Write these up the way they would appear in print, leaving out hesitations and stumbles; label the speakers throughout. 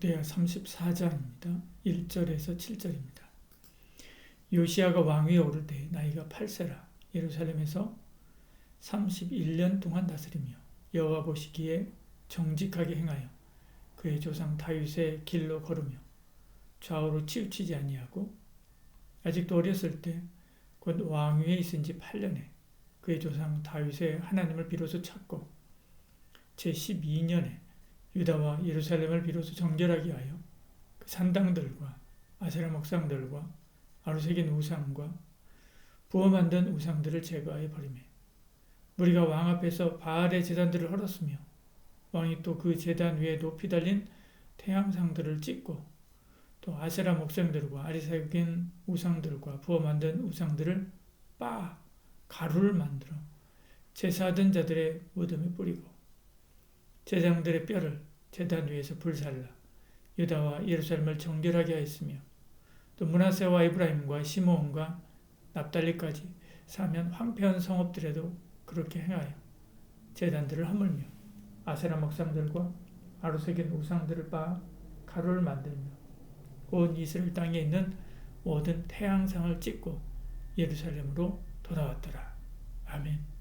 Speaker 1: 역대하 34장입니다. 1절에서 7절입니다. 요시야가 왕위에 오를 때 나이가 8세라 예루살렘에서 31년 동안 다스리며 여호와 보시기에 정직하게 행하여 그의 조상 다윗의 길로 걸으며 좌우로 치우치지 아니하고 아직도 어렸을 때 곧 왕위에 있은 지 8년에 그의 조상 다윗의 하나님을 비로소 찾고 제12년에 유다와 예루살렘을 비로소 정결하게 하여 그 산당들과 아세라 목상들과 아루새긴 우상과 부어 만든 우상들을 제거하여 버리매 무리가 왕 앞에서 바알의 제단들을 헐었으며 왕이 또 그 제단 위에 높이 달린 태양상들을 찍고 또 아세라 목상들과 아리새긴 우상들과 부어 만든 우상들을 빻아 가루를 만들어 제사하던 자들의 무덤에 뿌리고 제장들의 뼈를 제단 위에서 불살라 유다와 예루살렘을 정결하게 하였으며 또 므낫세와 에브라임과 시므온과 납달리까지 사면 황폐한 성읍들에도 그렇게 행하여 제단들을 허물며 아세라 목상들과 아루새긴 우상들을 빻아 가루를 만들며 온 이스라엘 땅에 있는 모든 태양상을 찍고 예루살렘으로 돌아왔더라. 아멘.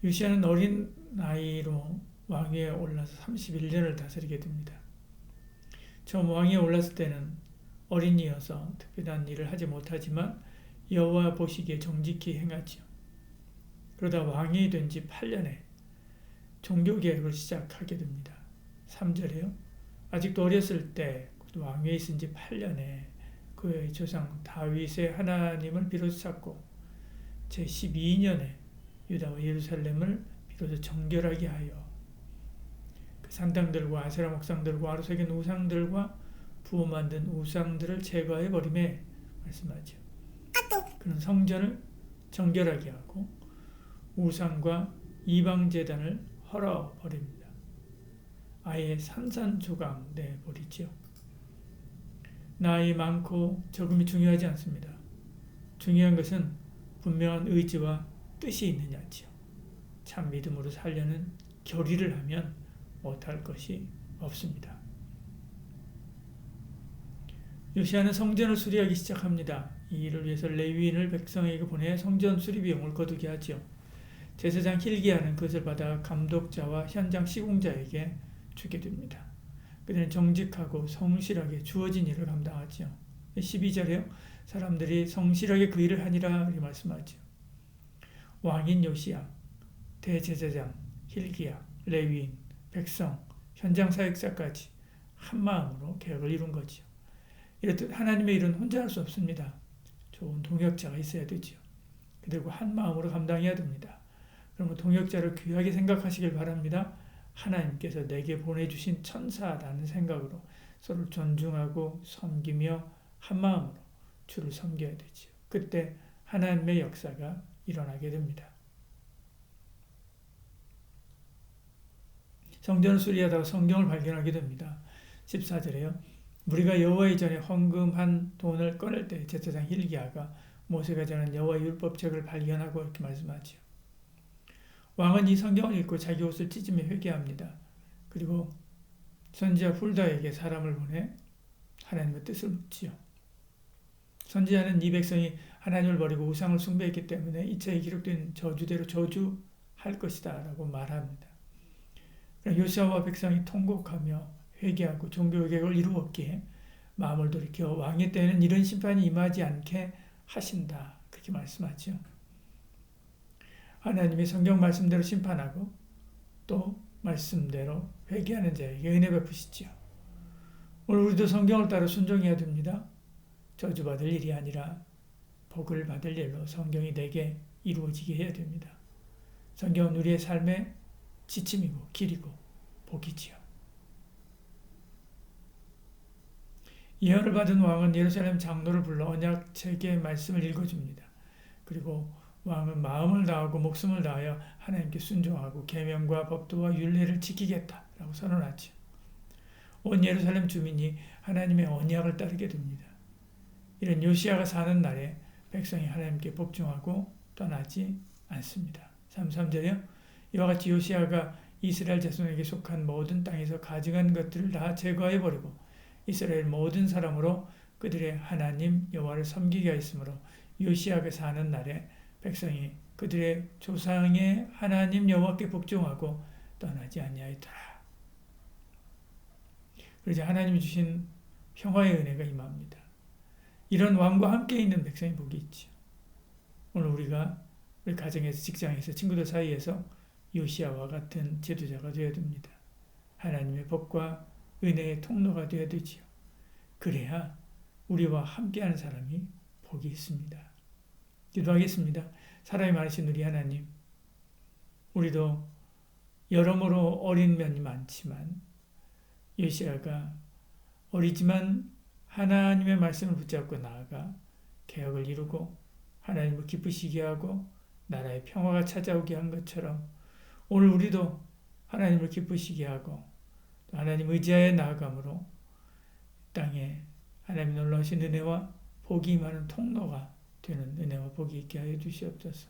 Speaker 1: 요시야는 어린 나이로 왕위에 올라서 31년을 다스리게 됩니다. 처음 왕위에 올랐을 때는 어린이여서 특별한 일을 하지 못하지만 여호와 보시기에 정직히 행하지요. 그러다 왕이 된 지 8년에 종교개혁을 시작하게 됩니다. 3절에요. 아직도 어렸을 때 왕위에 있은 지 8년에 그의 조상 다윗의 하나님을 비로소 찾고 제12년에 유다와 예루살렘을 비로소 정결하게 하여 그 산당들과 아세라 목상들과 아루새긴 우상들과 부어 만든 우상들을 제거해 버림에 말씀하죠. 그는 성전을 정결하게 하고 우상과 이방 제단을 헐어 버립니다. 아예 산산조각 내버리지요. 나이 많고 적음이 중요하지 않습니다. 중요한 것은 분명한 의지와 뜻이 있느냐지요. 참 믿음으로 살려는 결의를 하면 못할 것이 없습니다. 요시야는 성전을 수리하기 시작합니다. 이 일을 위해서 레위인을 백성에게 보내 성전 수리 비용을 거두게 하지요. 제사장 hil기야는 그것을 받아 감독자와 현장 시공자에게 주게 됩니다. 그들은 정직하고 성실하게 주어진 일을 감당하지요. 12절에요. 사람들이 성실하게 그 일을 하니라 이렇게 말씀하죠. 왕인 요시야, 대제사장 hil기야, 레위인, 백성, 현장 사역자까지 한 마음으로 계획을 이룬 거지요. 이렇듯 하나님의 일은 혼자 할 수 없습니다. 좋은 동역자가 있어야 되지요. 그들과 한 마음으로 감당해야 됩니다. 그러면 동역자를 귀하게 생각하시길 바랍니다. 하나님께서 내게 보내주신 천사라는 생각으로 서로 존중하고 섬기며 한 마음으로 주를 섬겨야 되지요. 그때 하나님의 역사가 일어나게 됩니다. 성전을 수리하다가 성경을 발견하게 됩니다. 14절에요. 무리가 여호와의 전에 헌금한 돈을 꺼낼 때 제사장 hil기야가 모세가 전한 여호와의 율법책을 발견하고 이렇게 말씀하지요. 왕은 이 성경을 읽고 자기 옷을 찢으며 회개합니다. 그리고 선지자 훌다에게 사람을 보내 하나님의 뜻을 묻지요. 선지자는 이 백성이 하나님을 버리고 우상을 숭배했기 때문에 이 책에 기록된 저주대로 저주할 것이다 라고 말합니다. 요시야와 백성이 통곡하며 회개하고 종교개혁을 이루었기에 마음을 돌이켜 왕의 때에는 이런 심판이 임하지 않게 하신다. 그렇게 말씀하죠. 하나님이 성경 말씀대로 심판하고 또 말씀대로 회개하는 자에게 은혜 베푸시지요. 오늘 우리도 성경을 따라 순종해야 됩니다. 저주받을 일이 아니라 복을 받을 일로 성경이 내게 이루어지게 해야 됩니다. 성경은 우리의 삶의 지침이고 길이고 복이지요. 예언을 받은 왕은 예루살렘 장로를 불러 언약책의 말씀을 읽어줍니다. 그리고 왕은 마음을 다하고 목숨을 다하여 하나님께 순종하고 계명과 법도와 율례를 지키겠다라고 선언하죠. 온 예루살렘 주민이 하나님의 언약을 따르게 됩니다. 이런 요시야가 사는 날에 백성이 하나님께 복종하고 떠나지 않습니다. 33절에요. 이와 같이 요시야가 이스라엘 자손에게 속한 모든 땅에서 가증한 것들을 다 제거해버리고 이스라엘 모든 사람으로 그들의 하나님 여호와를 섬기게 하였으므로 요시아가 사는 날에 백성이 그들의 조상의 하나님 여호와께 복종하고 떠나지 아니하였더라. 그러자 하나님이 주신 평화의 은혜가 임합니다. 이런 왕과 함께 있는 백성이 복이 있죠. 오늘 우리가 우리 가정에서, 직장에서, 친구들 사이에서 요시아와 같은 지도자가 되어야 됩니다. 하나님의 복과 은혜의 통로가 되어야 되지요. 그래야 우리와 함께하는 사람이 복이 있습니다. 기도하겠습니다. 사랑이 많으신 우리 하나님, 우리도 여러모로 어린 면이 많지만 요시아가 어리지만 하나님의 말씀을 붙잡고 나아가 개혁을 이루고 하나님을 기쁘시게 하고 나라의 평화가 찾아오게 한 것처럼 오늘 우리도 하나님을 기쁘시게 하고 하나님 의지하여 나아감으로 땅에 하나님 놀라우신 은혜와 복이 임하는 통로가 되는 은혜와 복이 있게 하여 주시옵소서.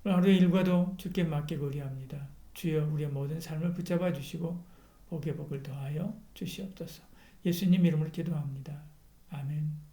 Speaker 1: 오늘 하루의 일과도 주께 맡기고 의뢰합니다. 주여 우리의 모든 삶을 붙잡아 주시고 복의 복을 더하여 주시옵소서. 예수님 이름으로 기도합니다. 아멘.